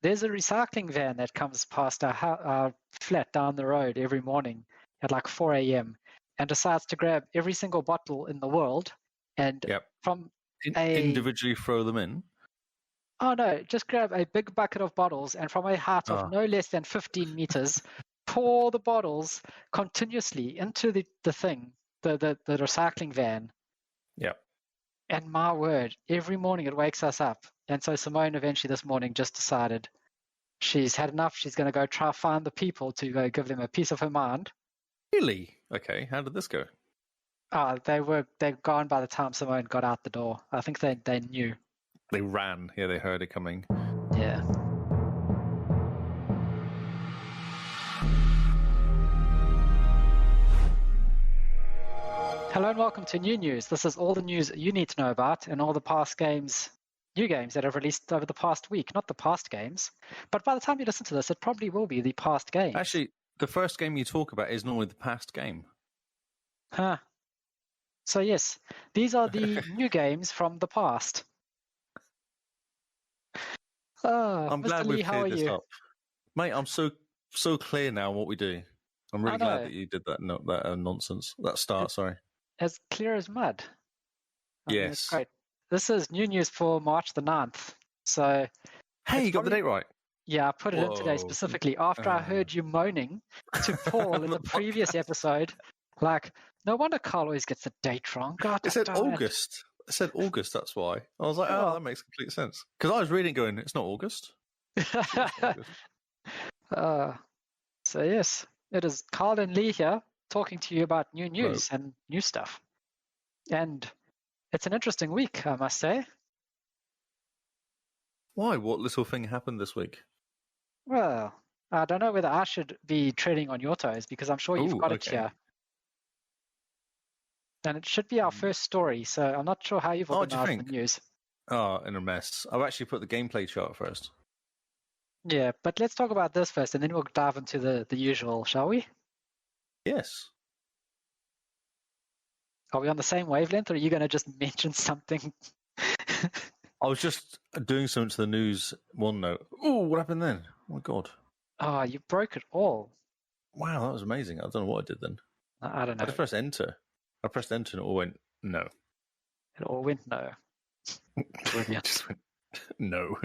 there's a recycling van that comes past our flat down the road every morning at like 4 a.m. and decides to grab every single bottle in the world and from individually throw them in. Oh no, just grab a big bucket of bottles and from a height of no less than 15 meters, pour the bottles continuously into the thing, the recycling van. Yep. And my word, every morning it wakes us up. And so Simone eventually this morning just decided she's had enough. She's going to go try find the people to go give them a piece of her mind. Really? Okay. How did this go? They'd gone by the time Simone got out the door. I think they knew. They ran. Yeah, they heard it coming. Yeah. Hello and welcome to New News. This is all the news you need to know about and all the past games, new games that have released over the past week. Not the past games, but by the time you listen to this, it probably will be the past games. Actually, the first game you talk about is normally the past game. Huh. So yes, these are the new games from the past. I'm Mr. glad Lee, we've how are cleared this you? up. Mate, I'm so clear now on what we do. I'm really glad that you did that nonsense. That start, sorry. As clear as mud. Yes. Great. This is new news for March the 9th. So, hey, you got the date right. Yeah, I put it in today specifically after I heard you moaning to Paul in the previous episode. Like, no wonder Carl always gets the date wrong. God, it said August. It said August, that's why. I was like, oh, that makes complete sense. Because I was reading going, it's not August. So yes, it is Carl and Lee here talking to you about new news and new stuff. And it's an interesting week, I must say. Why? What little thing happened this week? Well, I don't know whether I should be treading on your toes because I'm sure you've got it here. And it should be our first story, so I'm not sure how you've organized the news. Oh, in a mess. I've actually put the gameplay chart first. Yeah, but let's talk about this first, and then we'll dive into the usual, shall we? Yes. Are we on the same wavelength, or are you going to just mention something? I was just doing something to the news OneNote. Oh, what happened then? Oh, my God. Oh, you broke it all. Wow, that was amazing. I don't know what I did then. I don't know. I just pressed enter. I pressed enter and it all went no. It all went no. It just went no.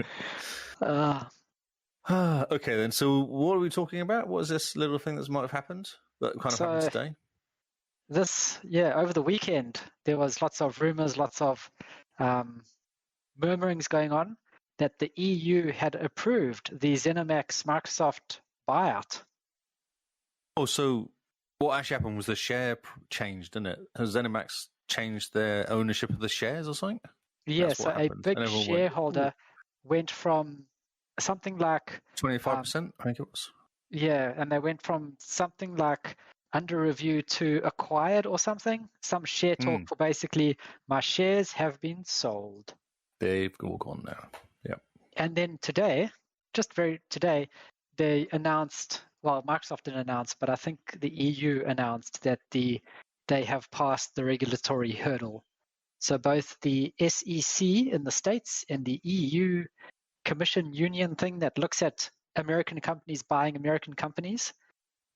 Okay then. So what are we talking about? What is this little thing that might have happened that kind of happened today? Over the weekend there was lots of rumors, lots of murmurings going on that the EU had approved the Zenimax Microsoft buyout. Oh, so what actually happened was the share changed, didn't it? Has Zenimax changed their ownership of the shares or something? Yes, so a big shareholder went from something like 25%, I think it was. Yeah, and they went from something like under review to acquired or something. Some share talk for basically, my shares have been sold. They've all gone now. Yeah. And then today, today, they announced, well, Microsoft didn't announce, but I think the EU announced that they have passed the regulatory hurdle. So both the SEC in the States and the EU Commission Union thing that looks at American companies buying American companies,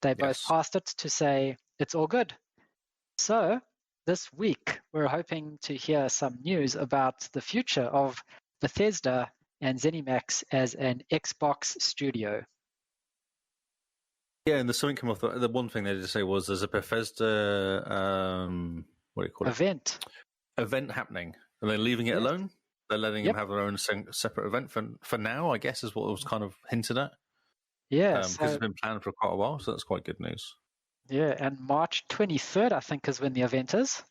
they both passed it to say it's all good. So this week, we're hoping to hear some news about the future of Bethesda and Zenimax as an Xbox studio. Yeah, and there's something come off. The one thing they did say was there's a Bethesda, what do you call it? Event happening. Are they leaving it alone? They're letting them have their own separate event for now, I guess, is what was kind of hinted at. Yeah. Because it's been planned for quite a while, so that's quite good news. Yeah, and March 23rd, I think, is when the event is.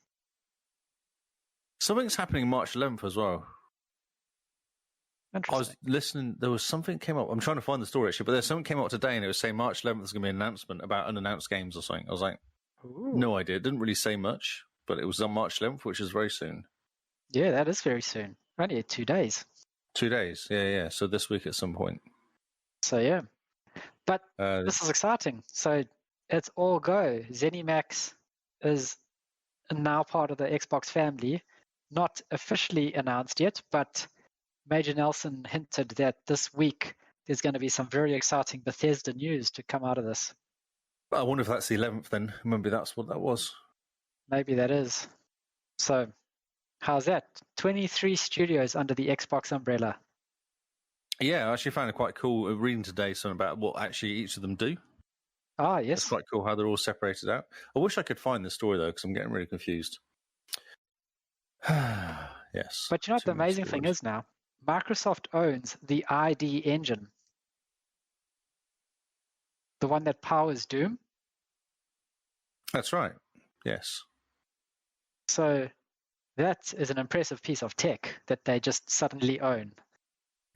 Something's happening March 11th as well. I was listening, there was something came up. I'm trying to find the story, actually, but there's something came up today, and it was saying March 11th there's going to be an announcement about unannounced games or something. I was like, no idea. It didn't really say much, but it was on March 11th, which is very soon. Yeah, that is very soon. Only 2 days. 2 days, yeah. So this week at some point. So, yeah. But this is exciting. So it's all go. Zenimax is now part of the Xbox family. Not officially announced yet, but Major Nelson hinted that this week there's going to be some very exciting Bethesda news to come out of this. I wonder if that's the 11th then. Maybe that's what that was. Maybe that is. So, how's that? 23 studios under the Xbox umbrella. Yeah, I actually found it quite cool reading today something about what actually each of them do. Ah, yes. It's quite cool how they're all separated out. I wish I could find the story, though, because I'm getting really confused. Yes. But you know what the amazing thing is now? Microsoft owns the ID engine. The one that powers Doom. That's right. Yes. So that is an impressive piece of tech that they just suddenly own.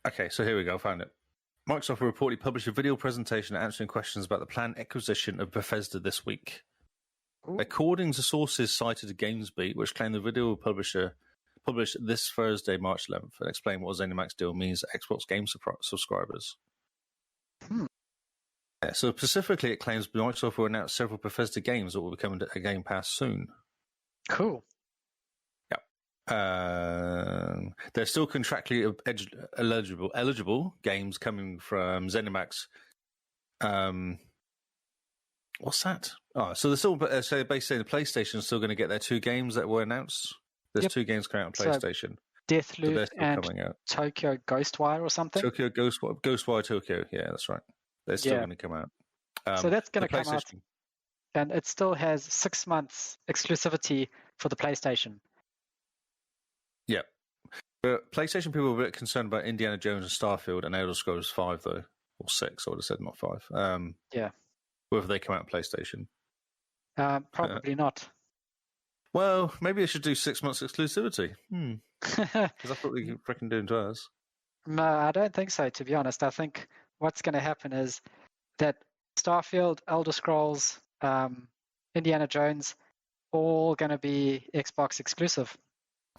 Okay, so here we go. I found it. Microsoft will reportedly publish a video presentation answering questions about the planned acquisition of Bethesda this week. Ooh. According to sources cited at GamesBeat, which claim the video will publish this Thursday, March 11th, and explain what a Zenimax deal means to Xbox Game subscribers. Yeah, so specifically, it claims Microsoft will announce several Bethesda games that will be coming to a Game Pass soon. Cool. There's still contractually eligible games coming from Zenimax. What's that? Oh, so they're still so basically the PlayStation is still going to get their 2 games that were announced. There's 2 games coming out on PlayStation. So Deathloop and Tokyo Ghostwire or something. Tokyo Ghostwire Tokyo. Yeah, that's right. They're still going to come out. So that's going to come out, and it still has 6 months exclusivity for the PlayStation. Yeah. But PlayStation people were a bit concerned about Indiana Jones and Starfield and Elder Scrolls 5, though. Or 6, I would have said, not 5. Yeah. Whether they come out on PlayStation. Probably not. Well, maybe they should do 6 months exclusivity. Because that's what we freaking doing to us. No, I don't think so, to be honest. I think what's going to happen is that Starfield, Elder Scrolls, Indiana Jones, all going to be Xbox exclusive.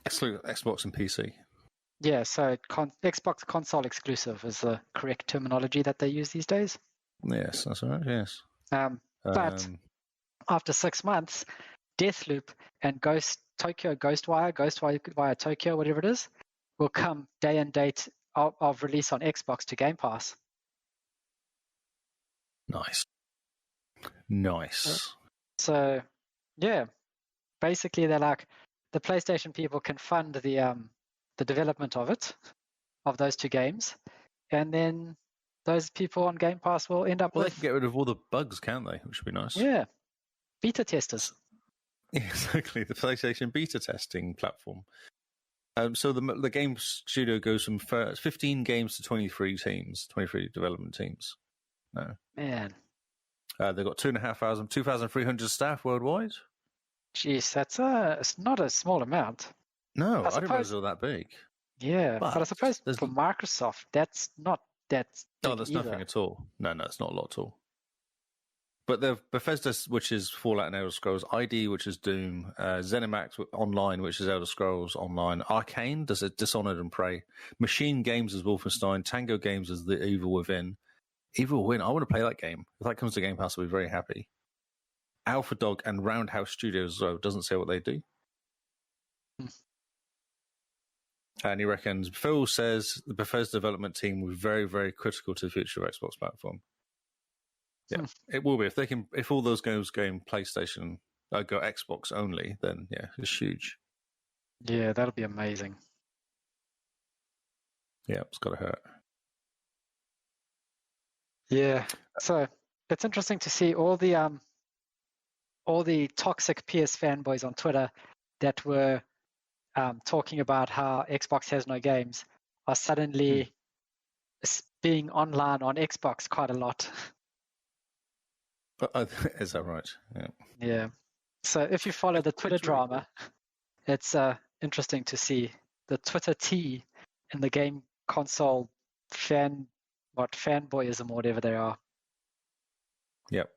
Xbox and PC. Yeah, so Xbox console exclusive is the correct terminology that they use these days. Yes, that's right, yes. But after 6 months, Deathloop and Ghostwire Tokyo, whatever it is, will come day and date of release on Xbox to Game Pass. Nice. So, yeah, basically they're like, the PlayStation people can fund the development of those 2 games, and then those people on Game Pass will end up with... Well, they can get rid of all the bugs, can't they? Which would be nice. Yeah. Beta testers. Yeah, exactly. The PlayStation beta testing platform. So the game studio goes from 15 games to 23 development teams. No. Man. They've got 2,300 staff worldwide. Jeez, it's not a small amount. No, I didn't realize they were that big. Yeah, but I suppose for Microsoft, that's not that big. No, that's nothing at all. No, it's not a lot at all. But the Bethesda, which is Fallout and Elder Scrolls, ID, which is Doom, Zenimax Online, which is Elder Scrolls Online, Arcane does Dishonored and Prey, Machine Games is Wolfenstein, Tango Games is The Evil Within. Evil Within, I want to play that game. If that comes to Game Pass, I'll be very happy. Alpha Dog and Roundhouse Studios as well. Doesn't say what they do. And he reckons, Phil says the Bethesda development team will be very, very critical to the future of Xbox platform. Yeah, it will be. If all those games go in PlayStation, go Xbox only, then yeah, it's huge. Yeah, that'll be amazing. Yeah, it's got to hurt. Yeah, so it's interesting to see all the toxic PS fanboys on Twitter that were talking about how Xbox has no games are suddenly being online on Xbox quite a lot. Is that right? Yeah. Yeah. So if you follow the Twitter drama, it's interesting to see the Twitter tea in the game console fanboyism or whatever they are. Yep.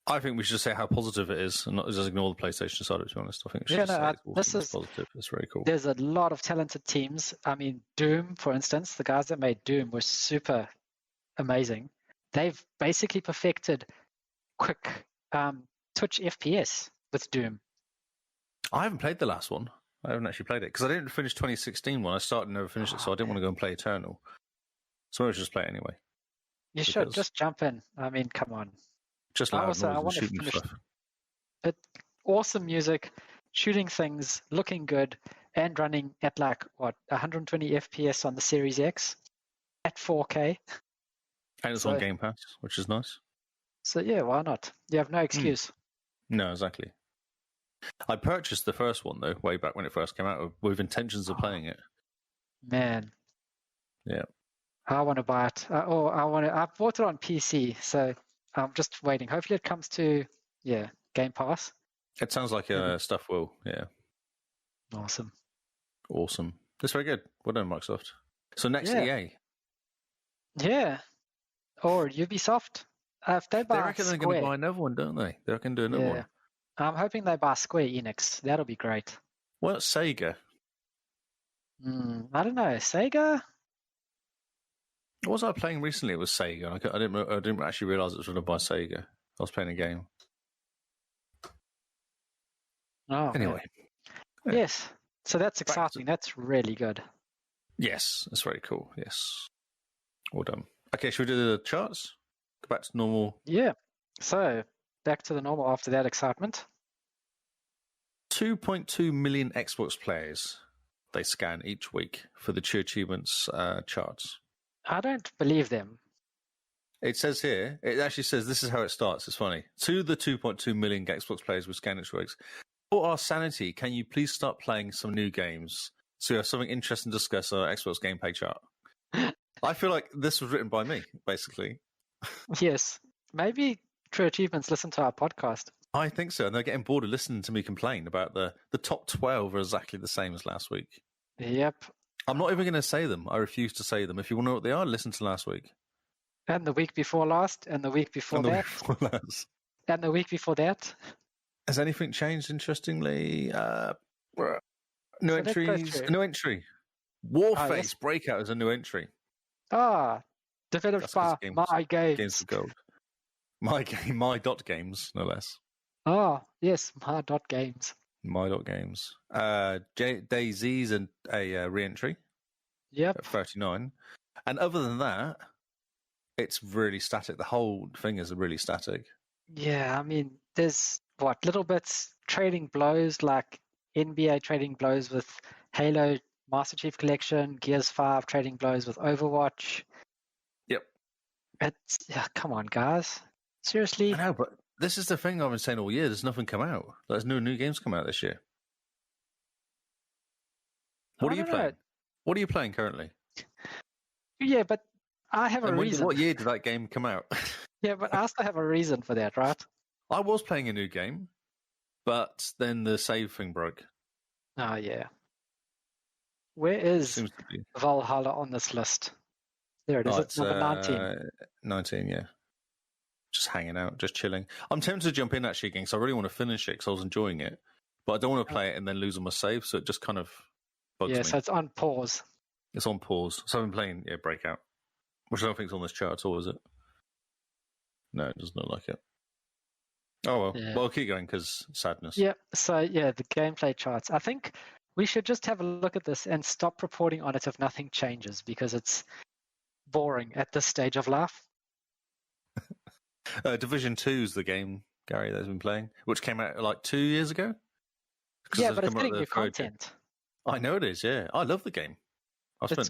I think we should just say how positive it is and not just ignore the PlayStation side, to be honest. I think we should say it's positive. It's very cool. There's a lot of talented teams. I mean, Doom, for instance, the guys that made Doom were super amazing. They've basically perfected quick Twitch FPS with Doom. I haven't played the last one. I haven't actually played it because I didn't finish 2016 one. I started and never finished it, so I didn't want to go and play Eternal. So we'll just play it anyway. You should just jump in. I mean, come on. Just loud noise and shooting stuff. But awesome music, shooting things, looking good, and running at 120 FPS on the Series X at 4K. And it's on Game Pass, which is nice. So yeah, why not? You have no excuse. No, exactly. I purchased the first one though, way back when it first came out, with intentions of playing it. Man. Yeah. I want to buy it. I bought it on PC, so I'm just waiting. Hopefully it comes to Game Pass. It sounds like stuff will, yeah. Awesome. That's very good. Well done, Microsoft. So next EA. Yeah. Or Ubisoft. If they reckon they're going to buy another one, don't they? They reckon do another one. I'm hoping they buy Square Enix. That'll be great. Well, Sega. I don't know. Sega? What was I playing recently? It was Sega. I didn't actually realise it was going to buy Sega. I was playing a game. Oh, anyway. Yeah. Yes. So that's exciting. That's really good. Yes, that's very cool. Yes. Well done. Okay, should we do the charts? Go back to normal. Yeah. So back to the normal after that excitement. 2.2 million Xbox players they scan each week for the True Achievements charts. I don't believe them. It says here, it actually says, this is how it starts. It's funny. To the 2.2 million Xbox players we scan each week, for our sanity, can you please start playing some new games so we have something interesting to discuss on our Xbox gameplay chart? I feel like this was written by me, basically. Yes. Maybe True Achievements listen to our podcast. I think so. And they're getting bored of listening to me complain about the top 12 are exactly the same as last week. Yep. I'm not even going to say them. I refuse to say them. If you want to know what they are, listen to last week. And the week before last, and the week before that. And the week before that. Has anything changed, interestingly? New entries. A new entry. Warface Breakout is a new entry. Developed by My Games. Games of Gold. My.games, no less. Yes, My.games. My.games. DayZ's a re-entry. Yep. At 39. And other than that, it's really static. The whole thing is really static. Yeah, I mean, there's little bits trading blows, like NBA trading blows with Halo Master Chief Collection, Gears 5 trading blows with Overwatch. Yep. Come on, guys. Seriously? I know, but this is the thing I've been saying all year. There's nothing come out. There's no new games come out this year. What are you playing? What are you playing currently? Yeah, but I have a reason. What year did that game come out? Yeah, but I still have a reason for that, right? I was playing a new game, but then the save thing broke. Oh, yeah. Where is Valhalla on this list? There it is. It's number 19. 19, yeah. Just hanging out, just chilling. I'm tempted to jump in actually again because I really want to finish it because I was enjoying it. But I don't want to play it and then lose all my save, so it just kind of bugs me. Yeah, so it's on pause. It's on pause. So I've been playing Breakout, which I don't think is on this chart at all, is it? No, it doesn't look like it. Oh, well. Yeah. Well, I'll keep going because sadness. Yeah, so the gameplay charts. I think we should just have a look at this and stop reporting on it if nothing changes because it's boring at this stage of life. Division 2 is the game, Gary, that's been playing, which came out like 2 years ago. Yeah, but it's getting new content. I know it is, yeah. I love the game. I spent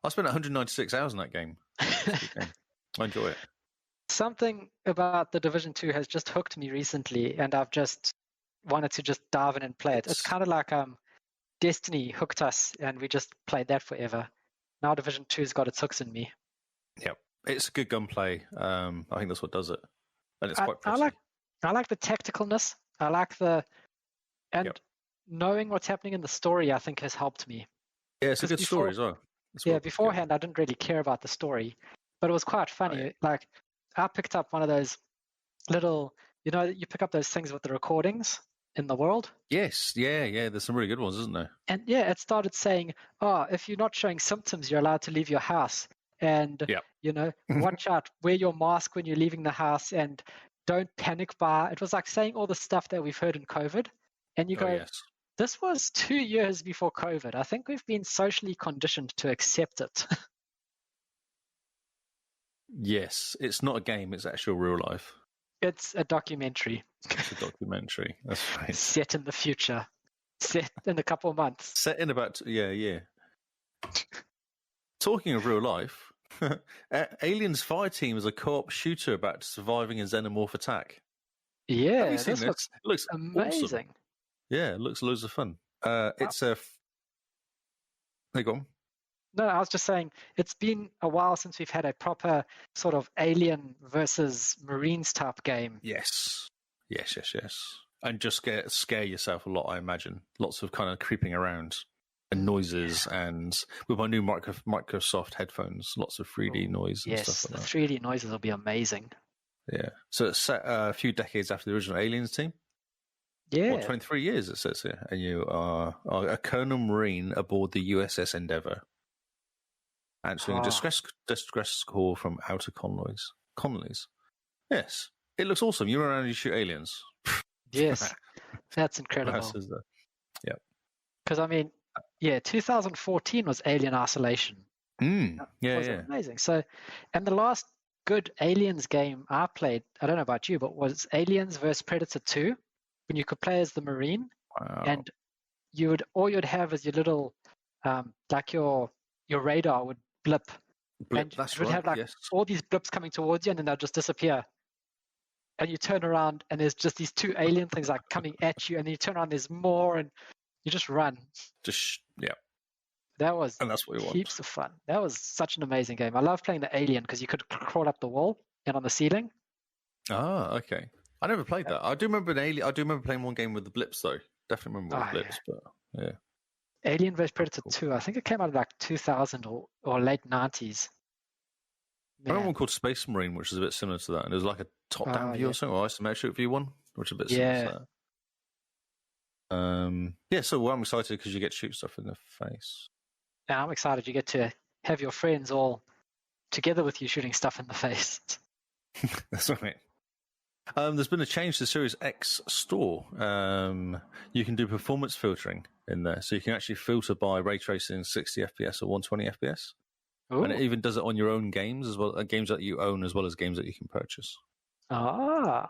196 hours in that game. I enjoy it. Something about the Division 2 has just hooked me recently, and I've just wanted to just dive in and play it. It's kind of like Destiny hooked us, and we just played that forever. Now Division 2's got its hooks in me. Yep. It's good gunplay. I think that's what does it. And it's quite pretty. I like the tacticalness. I like knowing what's happening in the story, I think, has helped me. Yeah, it's a good story as well. Beforehand, I didn't really care about the story, but it was quite funny. Right. Like, I picked up one of those little, you pick up those things with the recordings in the world. Yes, yeah. There's some really good ones, isn't there? And it started saying, if you're not showing symptoms, you're allowed to leave your house. And, watch out, wear your mask when you're leaving the house and don't panic buy. It was like saying all the stuff that we've heard in COVID. And you go, this was 2 years before COVID. I think we've been socially conditioned to accept it. Yes, it's not a game. It's actual real life. It's a documentary. It's a documentary. That's right. Set in the future. Set in a couple of months. Set in about yeah. Talking of real life, Aliens Fireteam is a co-op shooter about surviving a xenomorph attack. Yeah, have you seen this? It looks amazing. Awesome. Yeah, it looks loads of fun. It's a. Hey, go on. No, I was just saying it's been a while since we've had a proper sort of alien versus Marines type game. Yes. And just scare yourself a lot, I imagine. Lots of kind of creeping around and noises, and with my new Microsoft headphones, lots of 3D noise and stuff like that. Yes, the 3D noises will be amazing. Yeah. So it's set a few decades after the original Aliens team. Yeah. 23 years, it says here. And you are a Colonel Marine aboard the USS Endeavour, answering a distress call from outer colonies. Yes. It looks awesome. You run around and you shoot aliens. Yes. That's incredible. Yeah. Because, 2014 was Alien Isolation. Yeah. Amazing. So, and the last good Aliens game I played, I don't know about you, but was Aliens vs. Predator 2, when you could play as the Marine. Wow. And all you'd have is your little, like your radar would blip. And that's you would have all these blips coming towards you, and then they'll just disappear. And you turn around, and there's just these two alien things like coming at you, and then you turn around, there's more, and you just run. That was heaps of fun. That was such an amazing game. I love playing the Alien because you could crawl up the wall and on the ceiling. Ah, okay. I never played that. I do remember I do remember playing one game with the blips, though. Definitely remember with the blips, but yeah. Alien vs. Predator 2. I think it came out in like 2000 or late 90s. I remember one called Space Marine, which is a bit similar to that. And it was like a top-down view or something, or isometric view one, which is a bit similar to that. So I'm excited because you get to shoot stuff in the face. Yeah, I'm excited you get to have your friends all together with you shooting stuff in the face. That's right. There's been a change to the Series X store. You can do performance filtering in there. So you can actually filter by ray tracing 60 FPS or 120 FPS. Ooh. And it even does it on your own games as well, games that you own as well as games that you can purchase.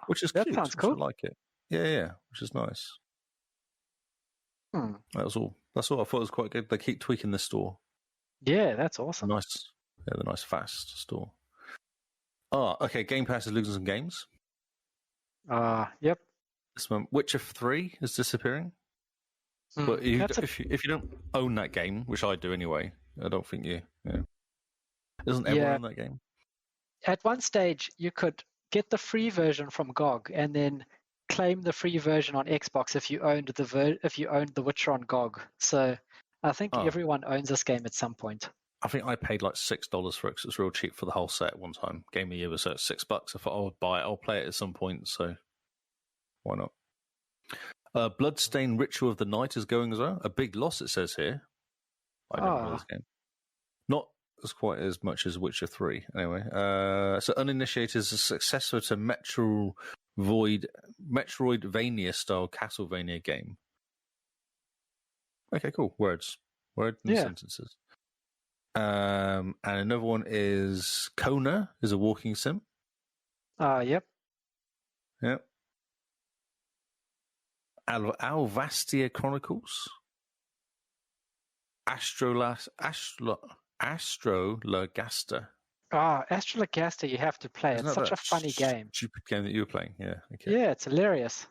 Which is that cute. Sounds cool. I like it. Yeah, which is nice. That was all. That's all. I thought it was quite good. They keep tweaking the store. Yeah, that's awesome. Nice. Yeah, the nice fast store. Okay. Game Pass is losing some games. Yep. This month, Witcher 3 is disappearing. But if you don't own that game, which I do anyway, I don't think you. Yeah. Doesn't everyone own that game? At one stage, you could get the free version from GOG and then claim the free version on Xbox if you owned the Witcher on GOG. So I think everyone owns this game at some point. I think I paid like $6 for it because it's real cheap for the whole set one time. Game of the year was at $6. I thought I would buy it. I'll play it at some point, so why not? Bloodstained Ritual of the Night is going as well. A big loss, it says here. I don't know this game. Not as quite as much as Witcher 3, anyway. So Uninitiated is a successor to Metroidvania-style Castlevania game. Okay, cool. Words and sentences. And another one is Kona, is a walking sim. Yep. Alvastia Chronicles. Astrolagaster. Astrolagaster, you have to play. It's such a funny game. Stupid game that you were playing, yeah. Okay. Yeah, it's hilarious.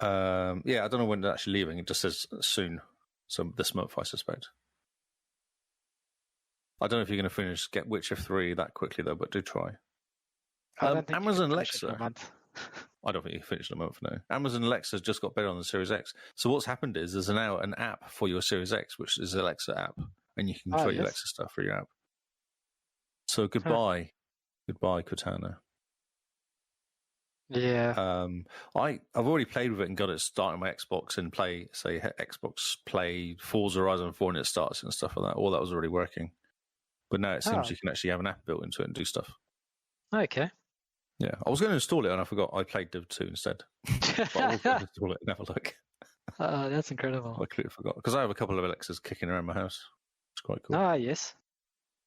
I don't know when they're actually leaving. It just says soon. So this month, I suspect. I don't know if you're going to get Witcher 3 that quickly, though, but do try. Amazon Alexa. I don't think you can finish in a month, no. Amazon Alexa's just got better on the Series X. So what's happened is there's now an app for your Series X, which is the Alexa app, and you can control your Alexa stuff through your app. So goodbye. Goodbye, Cortana. Yeah. I've already played with it and got it started on my Xbox and Xbox Play Forza Horizon 4 and it starts and stuff like that. All that was already working. But now it seems you can actually have an app built into it and do stuff. Okay. Yeah, I was going to install it and I forgot. I played Div 2 instead. But I was going to install it and have a look. That's incredible. I completely forgot. Because I have a couple of Alexas kicking around my house. It's quite cool. Yes.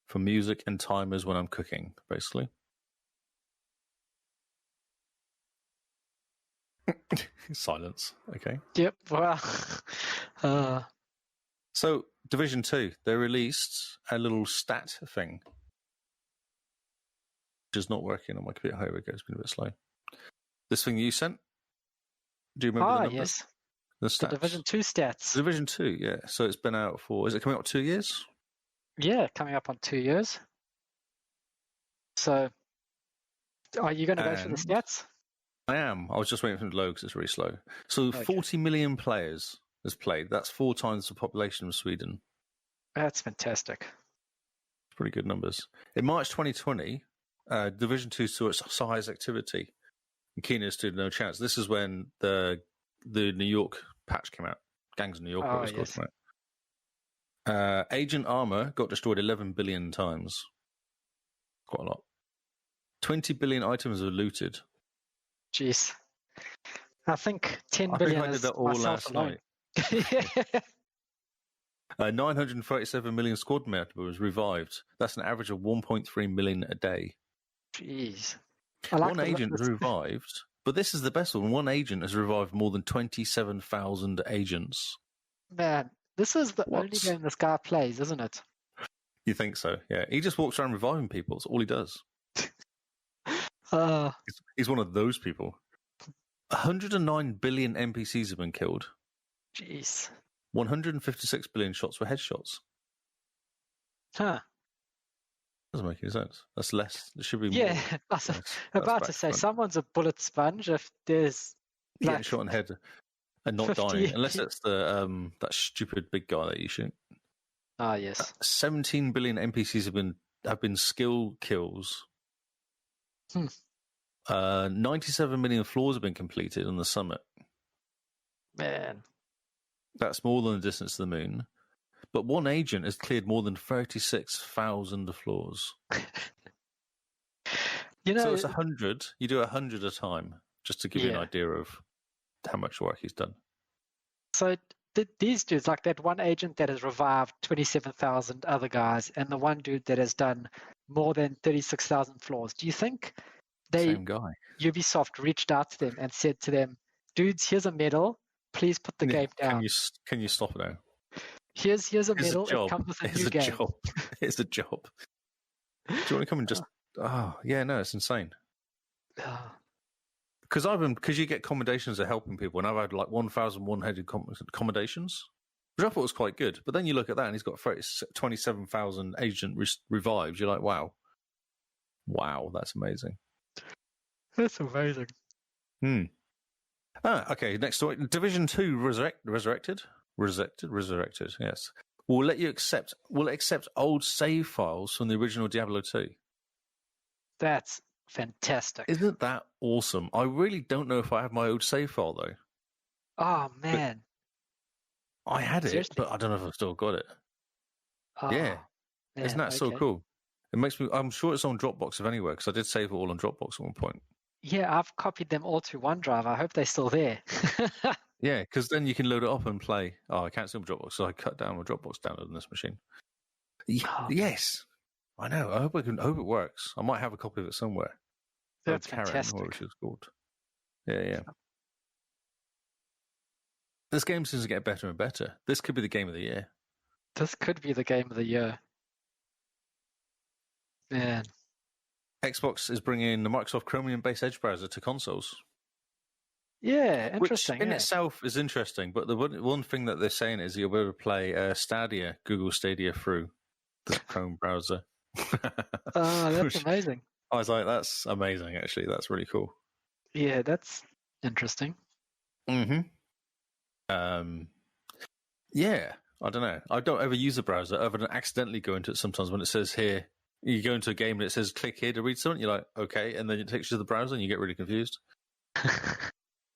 for music and timers when I'm cooking, basically. Silence. Okay. Yep. Well. So, Division 2, they released a little stat thing. Which is not working on my computer. Here we go. It's been a bit slow. This thing you sent? Do you remember the numbers? Yes. The stats. The Division 2 stats. Division 2, yeah. So it's been out for... Is it coming up 2 years? Yeah, coming up on 2 years. So, are you going to go through the stats? I am. I was just waiting for it to load because it's really slow. So 40 million players has played. That's 4 times the population of Sweden. That's fantastic. Pretty good numbers. In March 2020, Division 2 saw its highest activity. And Keener stood no chance. This is when the New York patch came out. Gangs of New York. Yes. Agent Armor got destroyed 11 billion times. Quite a lot. 20 billion items were looted. Jeez. I think 10 billion I did that all last night. 937 million squad members revived. That's an average of 1.3 million a day. Jeez. One agent revived, but this is the best one. One agent has revived more than 27,000 agents. Man, this is the only game this guy plays, isn't it? You think so? Yeah. He just walks around reviving people. That's all he does. He's one of those people. 109 billion NPCs have been killed. Jeez. 156 billion shots were headshots. Huh. Doesn't make any sense. That's less. There should be more. Yeah, I was about to say, someone's a bullet sponge if there's... You get shot in the head and not dying. Unless it's the that stupid big guy that you shoot. Ah, yes. 17 billion NPCs have been skill kills. 97 million floors have been completed on the summit. Man. That's more than the distance to the moon. But one agent has cleared more than 36,000 floors. So it's 100. You do 100 a time, just to give you an idea of how much work he's done. So these dudes, like that one agent that has revived 27,000 other guys, and the one dude that has done more than 36,000 floors, do you think Same guy. Ubisoft reached out to them and said to them, dudes, here's a medal. Please put the game down. Can you stop it now? Here's a medal. It comes with a new game. Here's a job. Do you want to come and just... Oh, yeah, no, it's insane. Because you get commendations of helping people, and I've had like 1,100 commendations, which I thought was quite good. But then you look at that, and he's got 27,000 agent revives. You're like, wow, that's amazing. That's amazing. Okay. Next story: Division 2 Resurrected. Yes, will accept old save files from the original Diablo 2. That's fantastic. Isn't that awesome? I really don't know if I have my old save file though. Oh man, I had it, but I don't know if I've still got it. Yeah, isn't that so cool? It makes me. I'm sure it's on Dropbox of anywhere because I did save it all on Dropbox at one point. Yeah, I've copied them all to OneDrive. I hope they're still there. Yeah, because then you can load it up and play. Oh, I can't see my Dropbox, so I cut down my Dropbox download on this machine. Yes, I know. I hope it works. I might have a copy of it somewhere. That's fantastic. Or it's called. Yeah. This game seems to get better and better. This could be the game of the year. This could be the game of the year. Man. Xbox is bringing the Microsoft Chromium-based Edge browser to consoles. Yeah, interesting. Which in itself is interesting, but the one thing that they're saying is you'll be able to play Google Stadia through the Chrome browser. Oh, that's amazing. I was like, that's amazing, actually. That's really cool. Yeah, that's interesting. Yeah, I don't know. I don't ever use the browser other than accidentally go into it sometimes when it says here, you go into a game and it says click here to read something, you're like, okay, and then it takes you to the browser and you get really confused.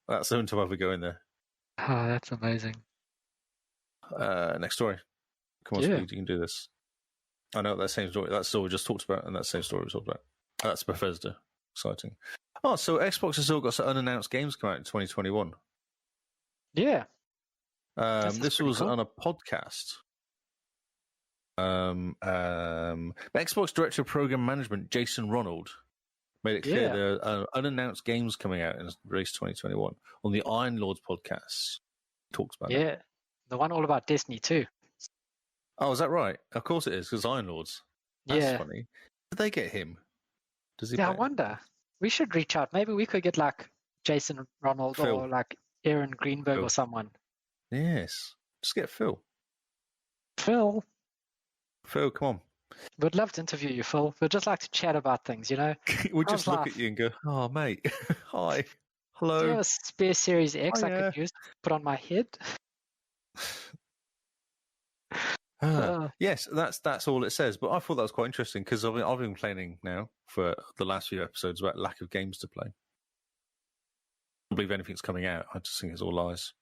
That's the only time I ever go in there. Oh, that's amazing. Next story. Come on, Speed, you can do this. I know that same story. That story we just talked about, and that same story we talked about. That's Bethesda. Exciting. Oh, so Xbox has still got some unannounced games coming out in 2021. Yeah. This was cool. On a podcast. Xbox Director of Program Management Jason Ronald made it clear there are unannounced games coming out in release 2021 on the Iron Lords podcast. He talks about it. Yeah, the one all about Destiny too. Oh, is that right? Of course it is, because Iron Lords. That's funny. Did they get him? Does he? Yeah, I wonder. We should reach out. Maybe we could get like Jason Ronald Phil. or like Aaron Greenberg Phil. or someone. Yes. Just get Phil. Phil, come on. we'd love to interview you, Phil. We'd just like to chat about things, you know? We'd just look at you and go, oh, mate. Hi. Hello. Do you have a spare Series X I could use to put on my head? Yes, that's all it says. But I thought that was quite interesting because I've been complaining now for the last few episodes about lack of games to play. I don't believe anything's coming out. I just think it's all lies.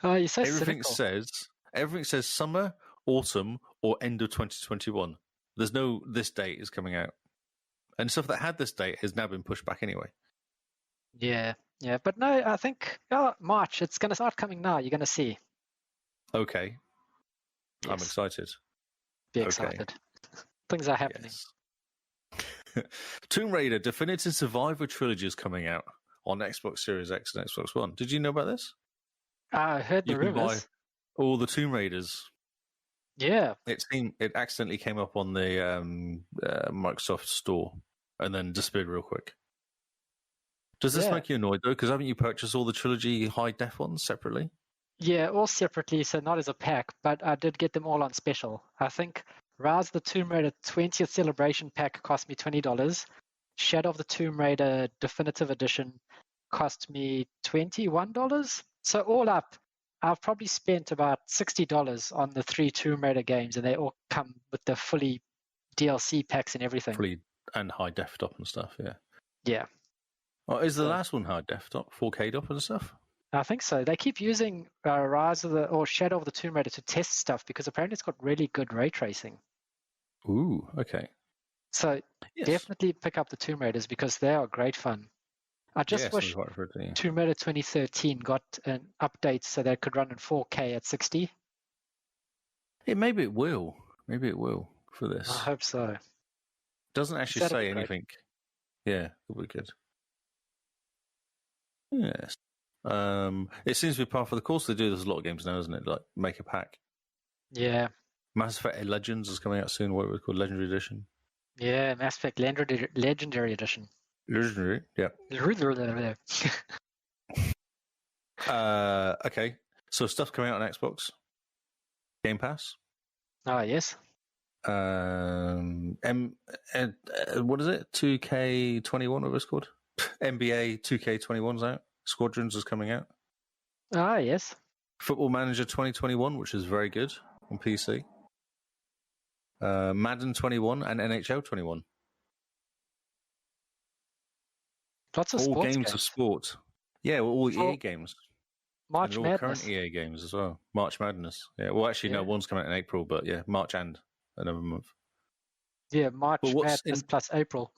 Oh, you're so everything cynical. says summer, autumn, or end of 2021. There's no this date is coming out, and stuff that had this date has now been pushed back anyway. Yeah, but no, I think March. It's going to start coming now. You're going to see. Okay, yes. I'm excited. Be excited. Things are happening. Yes. Tomb Raider Definitive Survivor Trilogy is coming out on Xbox Series X and Xbox One. Did you know about this? I heard the rumors. Buy all the Tomb Raiders. Yeah. It accidentally came up on the Microsoft Store and then disappeared real quick. Does this make you annoyed, though? Because haven't you purchased all the trilogy high-def ones separately? Yeah, all separately, so not as a pack, but I did get them all on special. I think Rise of the Tomb Raider 20th Celebration Pack cost me $20. Shadow of the Tomb Raider Definitive Edition cost me $21. So all up, I've probably spent about $60 on the 3 Tomb Raider games, and they all come with the fully DLC packs and everything. Fully and high def up and stuff, yeah. Yeah. Oh, is the last one high def up, 4K up and stuff? I think so. They keep using Shadow of the Tomb Raider to test stuff because apparently it's got really good ray tracing. Ooh, okay. So definitely pick up the Tomb Raiders because they are great fun. I just wish Tomb Raider 2013 got an update so they could run in 4K at 60. Yeah, maybe it will. Maybe it will for this. I hope so. Doesn't actually say anything. Yeah, it'll be good. Yes. It seems to be part of the course they do. There's a lot of games now, isn't it? Like make a pack. Yeah. Mass Effect Legends is coming out soon. What was called Legendary Edition. Yeah, Mass Effect Legendary Edition. Legendary, yeah. Okay. So stuff coming out on Xbox. Game Pass. Oh yes. What is it? 2K21, what was it called? NBA 2K21's out. Squadrons is coming out. Ah, yes. Football Manager 2021, which is very good on PC. Madden 21 and NHL 21. Lots of all games of sport. Yeah, well, all EA games. March Madness. All current EA games as well. March Madness. Yeah. Well, actually, no, one's coming out in April, but yeah, March and another month. Yeah, March Madness plus April.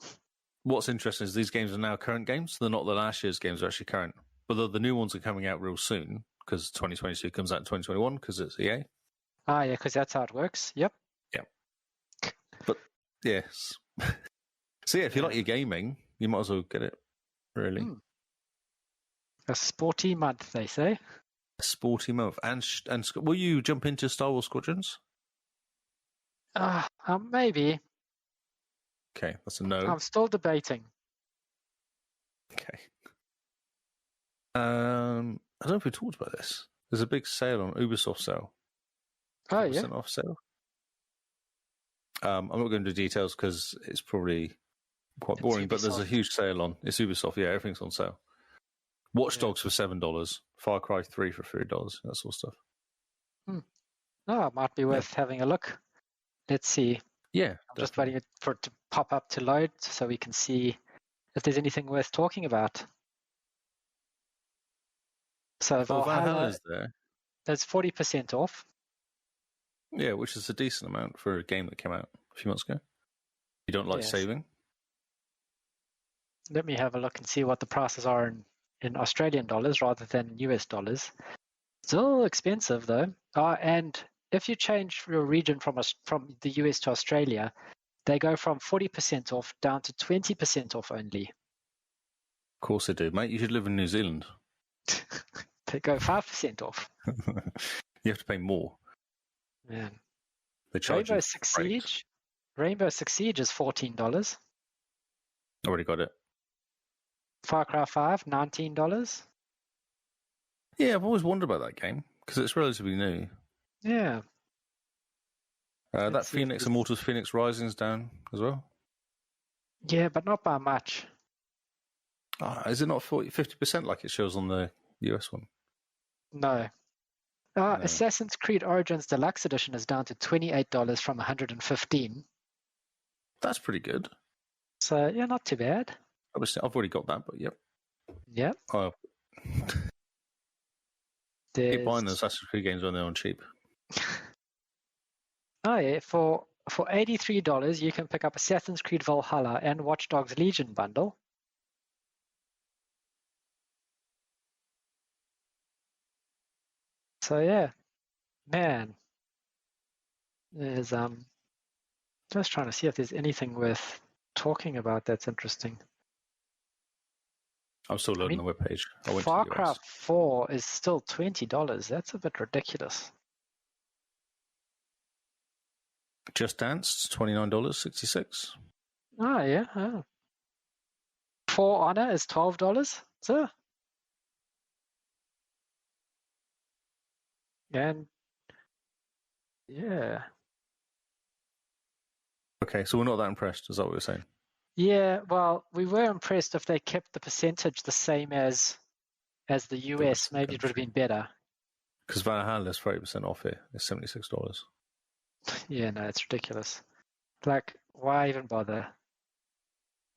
What's interesting is these games are now current games. They're not the last year's games; they're actually current. But the new ones are coming out real soon because 2022 comes out in 2021 because it's EA. Ah, yeah, because that's how it works. Yep. Yeah. But yes. So yeah, if you like your gaming, you might as well get it. Really. A sporty month, they say. A sporty month, and will you jump into Star Wars Squadrons? Maybe. Okay, that's a no. I'm still debating. Okay. I don't know if we talked about this. There's a big sale on Ubisoft sale. Oh, yeah. Off sale. I'm not going to do details because it's probably quite boring, but there's a huge sale on. It's Ubisoft, yeah, everything's on sale. Watch Dogs for $7, Far Cry 3 for $3, that sort of stuff. Oh, it might be worth having a look. Let's see. Yeah. I'm just waiting for it to pop up to load so we can see if there's anything worth talking about. So Valhalla is there. There's 40% off. Yeah, which is a decent amount for a game that came out a few months ago. You don't like saving? Let me have a look and see what the prices are in Australian dollars rather than US dollars. Still expensive though. And if you change your region from the US to Australia, they go from 40% off down to 20% off only. Of course they do, mate. You should live in New Zealand. They go 5% off. You have to pay more. Man. They charge Rainbow Six Siege is $14. Already got it. Far Cry 5, $19. Yeah, I've always wondered about that game because it's relatively new. Yeah. That Phoenix Immortals Phoenix Rising's down as well. Yeah, but not by much. Is it not 50% like it shows on the US one? No. Assassin's Creed Origins Deluxe Edition is down to $28 from $115. That's pretty good. So, yeah, not too bad. Obviously, I've already got that, but yep. Yep. Keep buying the Assassin's Creed games when they're on cheap. Oh, yeah. For $83, you can pick up Assassin's Creed Valhalla and Watch Dogs Legion bundle. So, yeah. Man. There's, just trying to see if there's anything worth talking about that's interesting. I'm still loading the webpage. Far Cry 4 is still $20. That's a bit ridiculous. Just Dance, $29.66. Oh, yeah. Oh. For Honor is $12. So. And, yeah. Okay, so we're not that impressed. Is that what you're saying? Yeah, well, we were impressed if they kept the percentage the same as the US. Maybe it would have been better. Because Valhalla is 30% off here. It's $76. Yeah, no, it's ridiculous. Like, why even bother?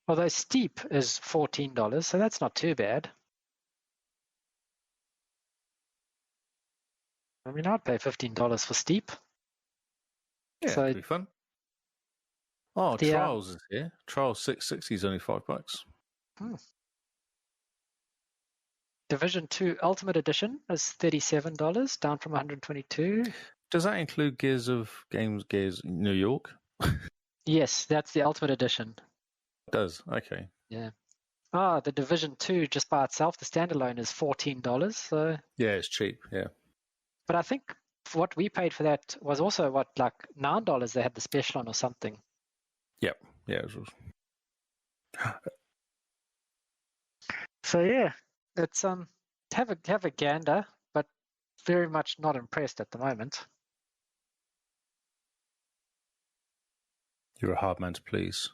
Although Steep is $14, so that's not too bad. I mean, I'd pay $15 for Steep. Yeah, so, it'd be fun. Oh, Trials is here. Trials 660 is only $5. Division 2 Ultimate Edition is $37, down from $122. Does that include Gears New York? Yes, that's the Ultimate Edition. It does, okay. Yeah. The Division 2 just by itself, the standalone is $14. So yeah, it's cheap, yeah. But I think what we paid for that was also like $9 they had the special on or something. Yep. Yeah, it was. So yeah, it's have a gander, but very much not impressed at the moment. You're a hard man to please.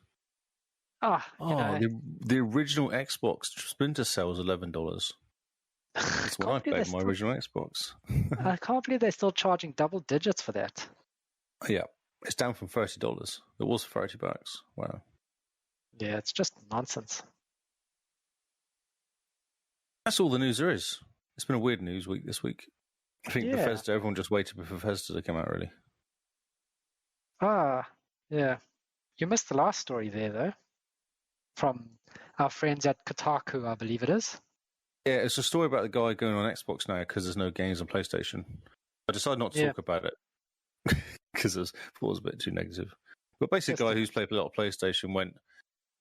The original Xbox Splinter Cell was $11. That's what I paid for my original Xbox. I can't believe they're still charging double digits for that. Yeah, it's down from $30. It was $30. Wow. Yeah, it's just nonsense. That's all the news there is. It's been a weird news week this week. I think Bethesda, everyone just waited for Bethesda to come out, really. Yeah. You missed the last story there, though, from our friends at Kotaku, I believe it is. Yeah, it's a story about the guy going on Xbox now because there's no games on PlayStation. I decided not to talk about it because I thought it was a bit too negative. But basically, a guy who's played a lot of PlayStation went,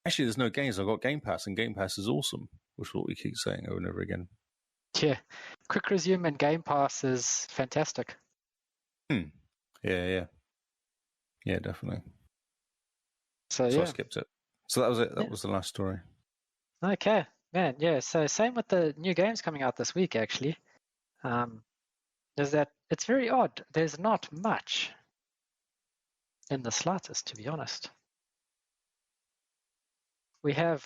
actually, there's no games. I've got Game Pass, and Game Pass is awesome, which is what we keep saying over and over again. Yeah, Quick Resume and Game Pass is fantastic. Yeah, definitely. So I skipped it. So that was it. That was the last story. Okay, man. Yeah. So same with the new games coming out this week. Actually, is that it's very odd. There's not much in the slightest, to be honest. We have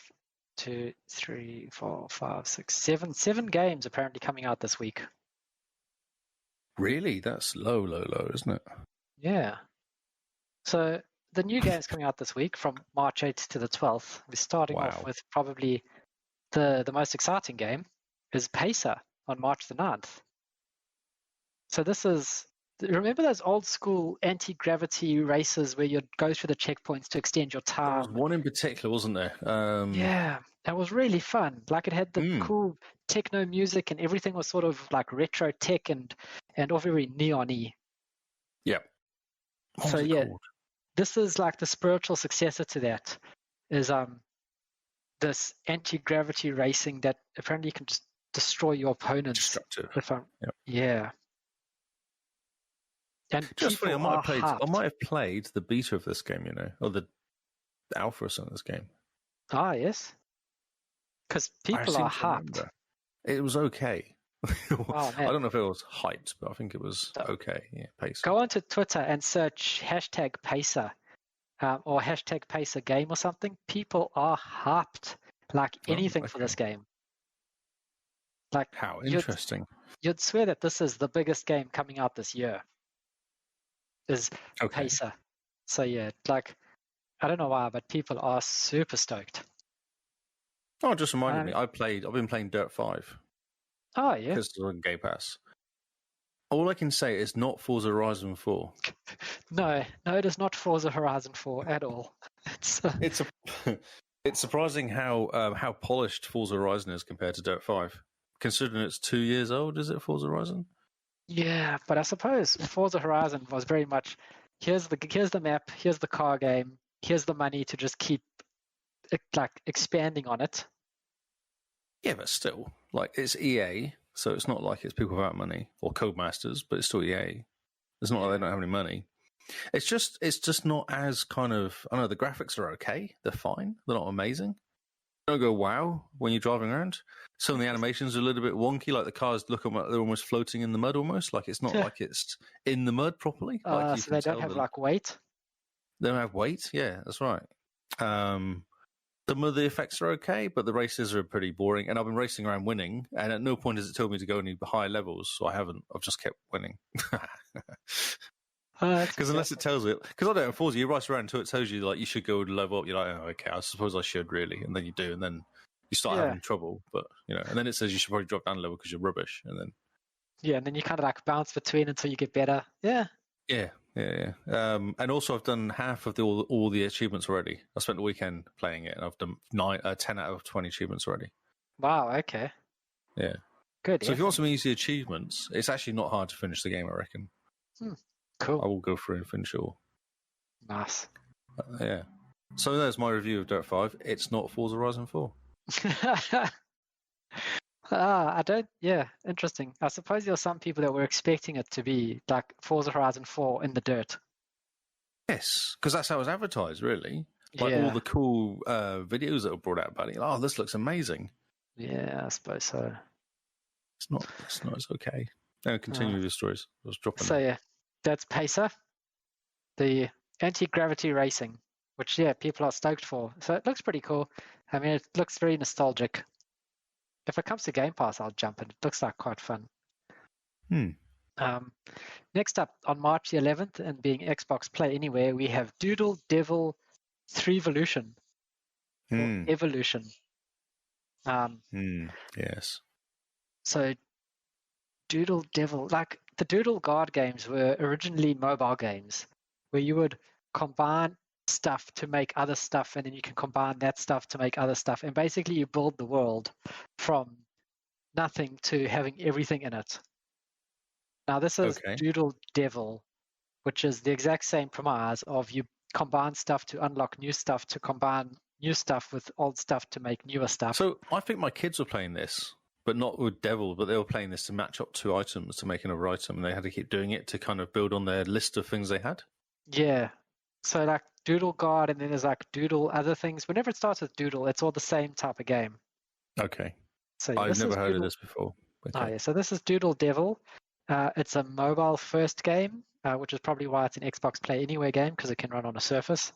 2, 3, 4, 5, 6, 7 games apparently coming out this week. Really? That's low, isn't it? Yeah. So the new games coming out this week from March 8th to the 12th, we're starting off with probably the most exciting game is Pacer on March the 9th. So this is, remember those old school anti-gravity races where you'd go through the checkpoints to extend your time? There was one in particular, wasn't there? Yeah, that was really fun. Like it had the cool techno music and everything was sort of like retro tech and all very neon-y. Yeah. So yeah, this is like the spiritual successor to that. Is this anti-gravity racing that apparently you can just destroy your opponents. Destructive. Yeah. And just funny, I might have played the beta of this game, or the alpha or something of this game. Ah, yes. Because people are hyped. It was okay. Oh, I don't know if it was hyped, but I think it was okay. Yeah, Pacer. Go onto Twitter and search #Pacer or #Pacer game or something. People are hyped like anything for this game. Like, how interesting. You'd swear that this is the biggest game coming out this year. Is Pacer. So yeah, like, I don't know why, but people are super stoked. Oh, it just reminded me. I've been playing Dirt 5. Oh yeah. Because it's on Game Pass. All I can say is not Forza Horizon 4. No, it is not Forza Horizon 4 at all. It's surprising how polished Forza Horizon is compared to Dirt 5. Considering it's 2 years old, is it, Forza Horizon? Yeah, but I suppose Forza Horizon was very much here's the map, here's the car game, here's the money to just keep like expanding on it. Yeah, but still, like, it's EA, so it's not like it's people without money or Codemasters, but it's still EA. It's not like they don't have any money. It's just not as kind of, I don't know, the graphics are okay. They're fine. They're not amazing. They don't go wow when you're driving around. Some of the animations are a little bit wonky, like the cars look like they're almost floating in the mud almost. Like it's not like it's in the mud properly. So they don't have like weight? They don't have weight? Yeah, that's right. Some of the effects are okay, but the races are pretty boring. And I've been racing around winning, and at no point has it told me to go any higher levels, so I haven't. I've just kept winning. Because unless it tells it, because I don't know, Forza, you race around until it tells you like you should go level up. You're like, oh, okay, I suppose I should really, and then you do, and then you start having trouble. But and then it says you should probably drop down a level because you're rubbish, and then and then you kind of like bounce between until you get better. Yeah. And also I've done half of all the achievements already. I spent the weekend playing it, and I've done 10 out of 20 achievements already. Wow. Okay. Yeah. Good. So if you want some easy achievements, it's actually not hard to finish the game, I reckon. Cool. I will go through and finish it all. Nice. Yeah. So there's my review of Dirt 5. It's not Forza Horizon 4. Interesting. I suppose there are some people that were expecting it to be like Forza Horizon 4 in the dirt. Yes, because that's how it was advertised, really. Like all the cool videos that were brought out about it. Oh, this looks amazing. Yeah, I suppose so. It's not. It's okay. Continue with your stories. I was dropping. So yeah, that's Pacer, the anti-gravity racing, which people are stoked for. So it looks pretty cool. I mean, it looks very nostalgic. If it comes to Game Pass, I'll jump in. It looks like quite fun. Next up, on March the 11th, and being Xbox Play Anywhere, we have Doodle Devil 3volution. Evolution. Yes. So Doodle Devil, like the Doodle Guard games were originally mobile games where you would combine stuff to make other stuff, and then you can combine that stuff to make other stuff, and basically you build the world from nothing to having everything in it. Now this is Doodle Devil, which is the exact same premise of you combine stuff to unlock new stuff, to combine new stuff with old stuff to make newer stuff. So I think my kids were playing this, but not with Devil, but they were playing this to match up 2 items to make another item, and they had to keep doing it to kind of build on their list of things they had. Yeah. So like Doodle Guard, and then there's like Doodle other things. Whenever it starts with Doodle, it's all the same type of game. Okay. So I've never heard of this before. Okay. Oh yeah. So this is Doodle Devil. It's a mobile first game, which is probably why it's an Xbox Play Anywhere game, because it can run on a Surface.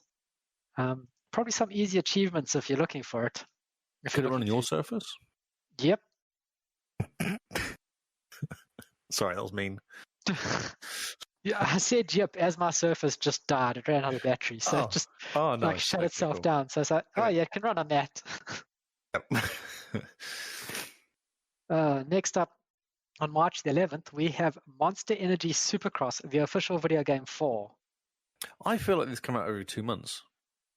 Probably some easy achievements if you're looking for it. Could it run on your Surface? Yep. Sorry, that was mean. Yeah, I said yep as my Surface just died. It ran out of battery, so it just nice. shut itself down. So it's like, it can run on that. Yep. Next up, on March the 11th, we have Monster Energy Supercross, the official video game 4. I feel like this come out every 2 months.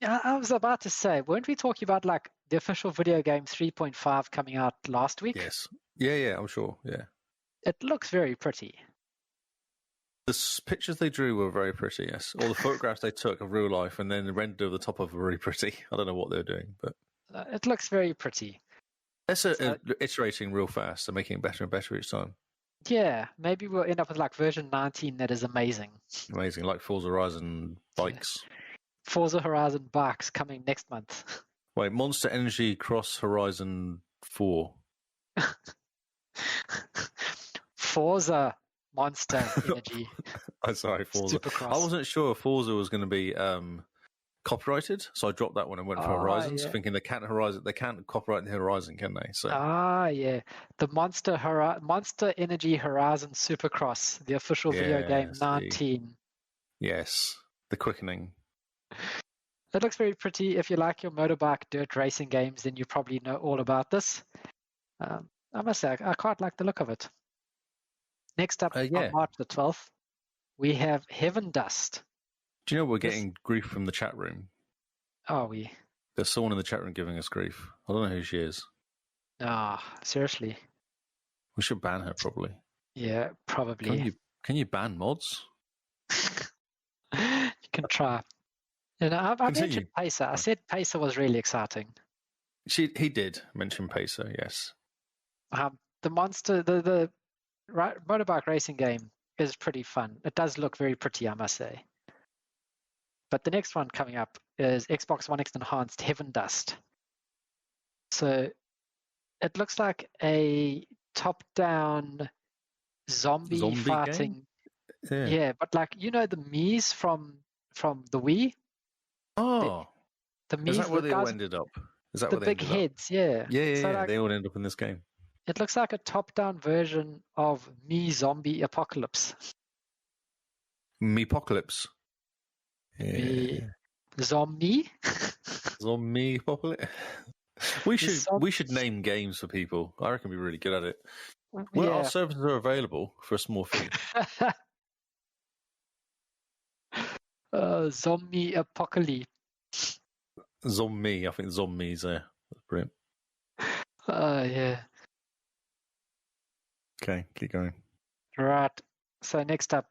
Yeah, I was about to say, weren't we talking about like the official video game 3.5 coming out last week? Yes. Yeah, I'm sure. Yeah. It looks very pretty. The pictures they drew were very pretty, yes. All the photographs they took of real life and then the render of the top of were really pretty. I don't know what they're doing, but... it looks very pretty. It's iterating real fast and making it better and better each time. Yeah, maybe we'll end up with like version 19 that is amazing. Amazing, like Forza Horizon bikes. Yeah. Forza Horizon bikes coming next month. Wait, Monster Energy Cross Horizon 4. Forza Monster Energy. I'm sorry, Forza. Supercross. I wasn't sure Forza was going to be copyrighted, so I dropped that one and went for Horizons, thinking they can't copyright the Horizon, can they? So yeah, the Monster Energy Horizon Supercross, the official video game 19. Yes, the quickening. It looks very pretty. If you like your motorbike dirt racing games, then you probably know all about this. I must say, I quite like the look of it. Next up, on March the 12th, we have Heaven Dust. Do you know we're getting grief from the chat room? Are we? There's someone in the chat room giving us grief. I don't know who she is. Seriously? We should ban her, probably. Yeah, probably. Can you ban mods? You can try. I mentioned Pacer. I said Pacer was really exciting. He did mention Pacer, yes. The motorbike racing game is pretty fun. It does look very pretty, I must say. But the next one coming up is Xbox One X Enhanced Heaven Dust. So it looks like a top-down zombie fighting. Yeah, but like the Mii's from the Wii. Oh, the Mii's, is that where they all ended up? Is that the big heads? Yeah. Yeah. So they all end up in this game. It looks like a top-down version of Mii Zombie Apocalypse. Meepocalypse. Yeah. Zombie. Zombie Apocalypse. We should name games for people. I reckon we're really good at it. Well, our services are available for a small fee. Zombie Apocalypse. Zombie. I think zombies there. That's brilliant. Yeah. Okay, keep going. Right. So next up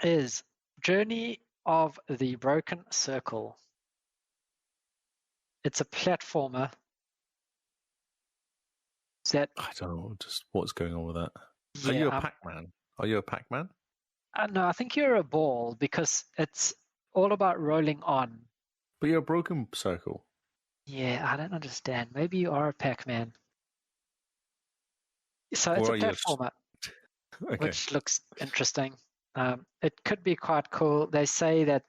is Journey of the Broken Circle. It's a platformer. I don't know just what's going on with that. Are you a Pac-Man? Are you a Pac-Man? No, I think you're a ball because it's all about rolling on. But you're a broken circle. Yeah, I don't understand. Maybe you are a Pac-Man. So it's a platformer, which looks interesting. It could be quite cool. They say that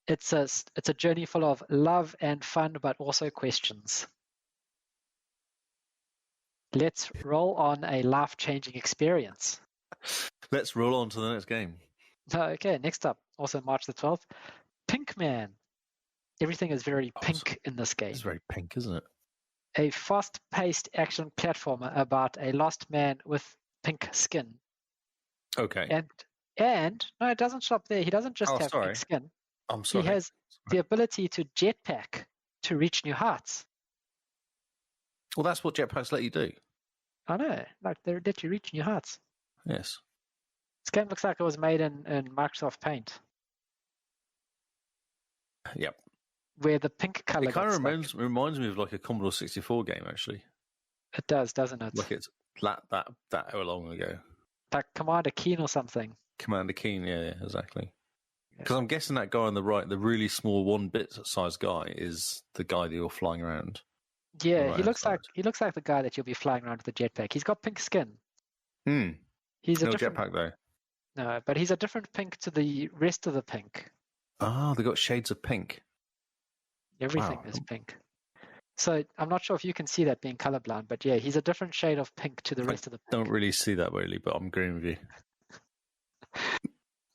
it's a journey full of love and fun, but also questions. Let's roll on a life-changing experience. Let's roll on to the next game. Okay, next up, also March the 12th, Pink Man. Everything is very pink in this game. It's very pink, isn't it? A fast-paced action platformer about a lost man with pink skin. Okay. And no, it doesn't stop there. He doesn't just have pink skin. I'm sorry. He has the ability to jetpack to reach new heights. Well, that's what jetpacks let you do. I know. Like, they let you reach new heights. Yes. This game looks like it was made in Microsoft Paint. Yep. Where the pink color. It kind of reminds me of like a Commodore 64 game, actually. It does, doesn't it? Like it's that long ago. Like Commander Keen or something. Commander Keen, yeah, exactly. Because I'm guessing that guy on the right, the really small 1-bit size guy, is the guy that you're flying around. Yeah, he looks like the guy that you'll be flying around with the jetpack. He's got pink skin. He's no jetpack though. No, but he's a different pink to the rest of the pink. Oh, they got shades of pink. Everything is pink. So I'm not sure if you can see that being colorblind, but yeah, he's a different shade of pink to the rest of the pink. Don't really see that really, but I'm agreeing with you.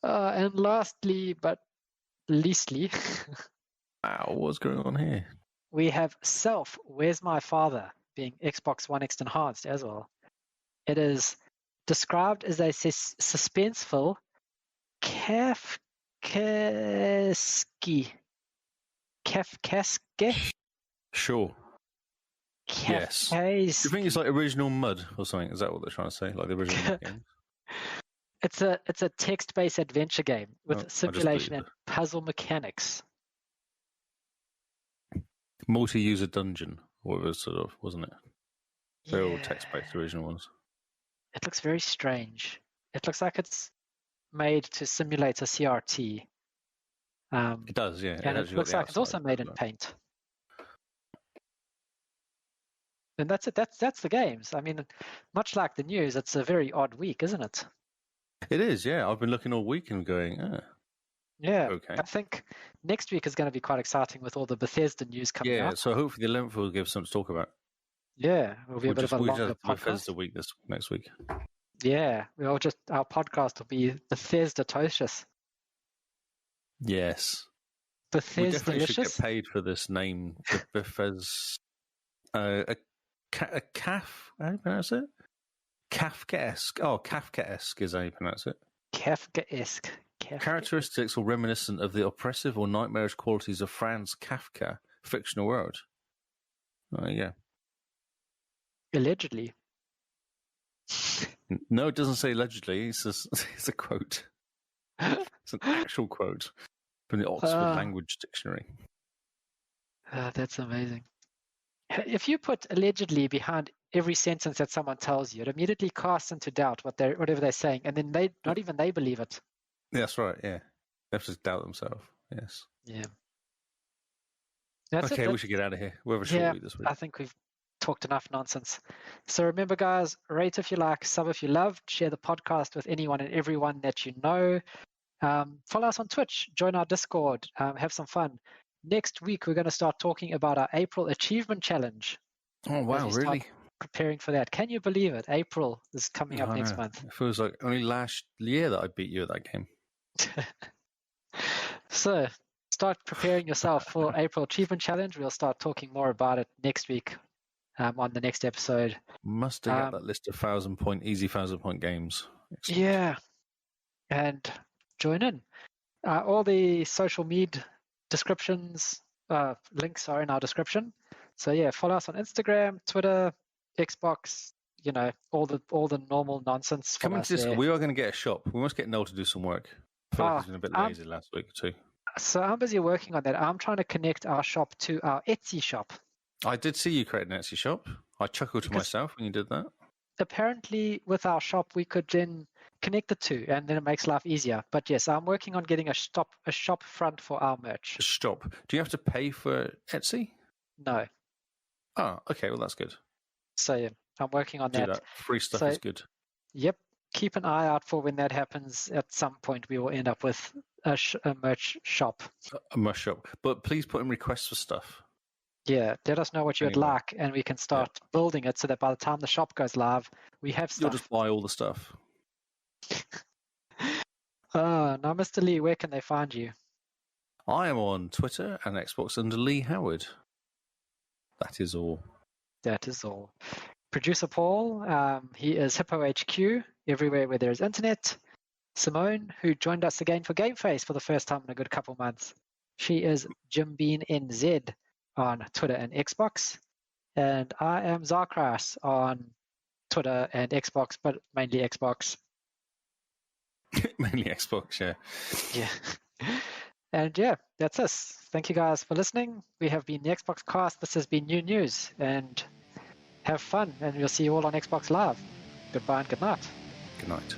And lastly, but leastly, wow, what's going on here? We have Self, Where's My Father, being Xbox One X Enhanced as well. It is described as a suspenseful Kafkaesque. Sure. Yes. Do you think it's like original Mud or something? Is that what they're trying to say? Like the original game? It's a text-based adventure game with simulation and puzzle mechanics. Multi-user dungeon, or it was sort of, wasn't it? They're all text-based, the original ones. It looks very strange. It looks like it's made to simulate a CRT. It does, yeah. And it looks like it's also made in Paint. And that's it. That's the games. I mean, much like the news, it's a very odd week, isn't it? It is, yeah. I've been looking all week and going, yeah. Okay. I think next week is going to be quite exciting with all the Bethesda news coming out. Yeah, so hopefully the 11th will give something to talk about. Yeah, it'll be a bit of a longer podcast. Bethesda week next week. Yeah, our podcast will be Bethesda-tocious. Yes. Bethesda. We definitely should get paid for this name, Bethesda. A calf, how do you pronounce it? Kafkaesque. Oh, Kafkaesque is how you pronounce it. Kafkaesque. Characteristics or reminiscent of the oppressive or nightmarish qualities of Franz Kafka, fictional world. Oh, yeah. Allegedly. No, it doesn't say allegedly. It's a quote. It's an actual quote from the Oxford Language Dictionary. That's amazing. If you put allegedly behind every sentence that someone tells you, it immediately casts into doubt whatever they're saying, and then not even they believe it. That's right, yeah. They have to doubt themselves, yes. Yeah. We should get out of here. We'll have a short week this week. I think we've talked enough nonsense. So remember, guys, rate if you like, sub if you love, share the podcast with anyone and everyone that you know. Follow us on Twitch, join our Discord, have some fun. Next week, we're going to start talking about our April Achievement Challenge. Oh, wow, really? Preparing for that. Can you believe it? April is coming up next month. It feels like only last year that I beat you at that game. So, start preparing yourself for April Achievement Challenge. We'll start talking more about it next week on the next episode. Must have got that list of 1,000-point, easy 1,000-point games. Excellent. Yeah. And join in. All the social media descriptions, links are in our description. So yeah, follow us on Instagram, Twitter, Xbox, all the normal nonsense. Coming to this, we are going to get a shop. We must get Noel to do some work. I feel like he's been a bit lazy last week too. So I'm busy working on that. I'm trying to connect our shop to our Etsy shop. I did see you create an Etsy shop. I chuckled to myself when you did that. Apparently, with our shop, we could then connect the two, and then it makes life easier. But yes, I'm working on getting a shop front for our merch. A shop. Do you have to pay for Etsy? No. Oh, okay. Well, that's good. So yeah, I'm working on that. Free stuff is good. Yep. Keep an eye out for when that happens. At some point, we will end up with a merch shop. A merch shop. But please put in requests for stuff. Yeah, let us know what you would like, and we can start building it so that by the time the shop goes live, we have stuff. You'll just buy all the stuff. Now, Mr. Lee, where can they find you? I am on Twitter and Xbox under Lee Howard. That is all. That is all. Producer Paul, he is Hippo HQ, everywhere where there is internet. Simone, who joined us again for Game Face for the first time in a good couple months. She is JimBeanNZ on Twitter and Xbox. And I am Zarkras on Twitter and Xbox, but mainly Xbox. Mainly Xbox, yeah. Yeah. And yeah, that's us. Thank you guys for listening. We have been the XboxCast. This has been New News. And have fun. And we'll see you all on Xbox Live. Goodbye and good night. Good night.